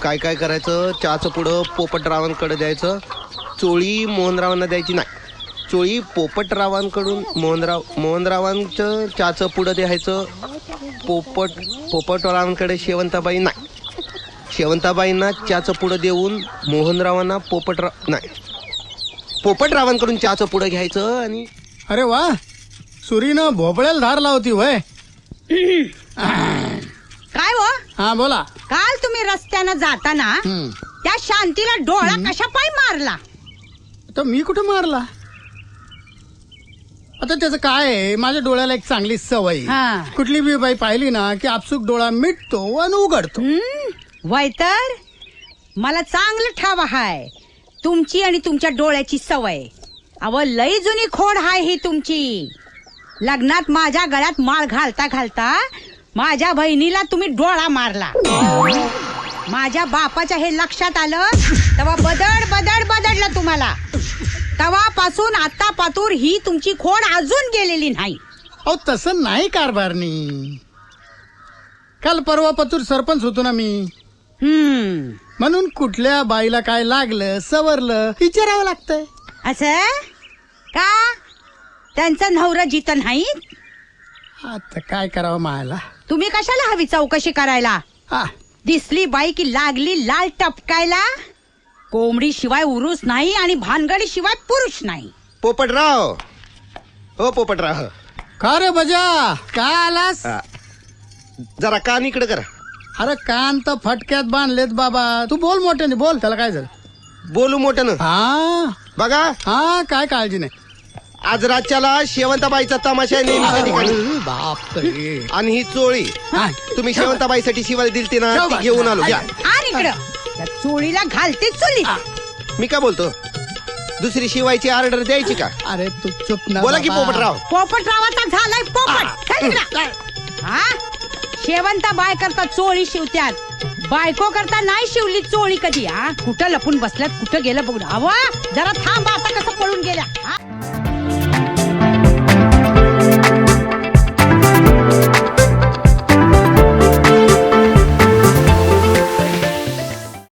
काय काय करायचं, चहाचं पुढं पोपटरावांकडे द्यायचं, चोळी मोहनरावांना द्यायची नाही. चोळी पोपटरावांकडून मोहनरावांचं चहाचं पुढं द्यायचं. पोपटरावांकडे शेवंताबाई नाही. शेवंताबाईंना चहाचं पुढं देऊन मोहनरावांना पोपटरावांकडून चहाचं पुढं घ्यायचं. आणि अरे वा, सुरीनं भोपळ्याला धार लावती वय. काय हो? हा बोला. काल तुम्ही रस्त्यानं जाताना त्या शांतीला डोळा कशा पाय मारला? तर मी कुठं मारला? आता त्याचं काय आहे, माझ्या डोळ्याला एक चांगली सवय. कुठली बी बाई पाहिली ना की आपसूक डोळा मिटतो आणि उघडतो. वय तर मला चांगलं ठाव हाय तुमची आणि तुमच्या डोळ्याची सवय. अव लई जुनी खोड हाय ही तुमची. लग्नात माझ्या गळ्यात माळ घालता घालता माझ्या बहिणीला तुम्ही डोळा मारला. माझ्या बापाच्या हे लक्षात आलं तेव्हा बदडलं तुम्हाला. तेव्हापासून आता पातूर ही तुमची खोड अजून गेलेली नाही. अहो तसं नाही कारभारनी. काल परवा पतूर सरपंच होतो ना मी. म्हणून कुठल्या बाईला काय लागलं सवरलं विचारावं लागतंय. असं का? त्यांचं नवरा जित नाही. आता काय करावं मायला. तुम्ही कशाला हवी चौकशी करायला? दिसली बाई की लागली लाल टपकायला. कोंबडी शिवाय उरूस नाही आणि भानगडी शिवाय पुरुष नाही. पोपटराव, हो पोपटराव. का रे बजा, काय आलास? जरा कान इकडे करा. अरे कान तर फटक्यात बांधलेत बाबा. तू बोल मोठ्याने बोल. त्याला काय झालं? बोलू मोठ्यानं. हा बघा. हा काय काळजी नाही. आज रातच्याला शेवंताबाईचा तमाशा आहे नेहमीच्या ठिकाणी. बापरे. आणि ही चोळी तुम्ही शेवंताबाईसाठी शिवाय दिलती ना, ती घेऊन आलो. घ्या. आणि इकडं त्या चोळीला घालते चुली. मी काय बोलतो, दुसरी शिवायची ऑर्डर द्यायची का? अरे तू चुप ना. बोला की पोपटराव. पोपटरावाचा झालाय पोपट. हा शेवंता बाय करता चोळी शिवत्यात, बायको करता नाही शिवली चोळी कधी. हा कुठं लपून बसल्यात, कुठं गेलं बघून. अवा जरा थांब, आता कसं पळून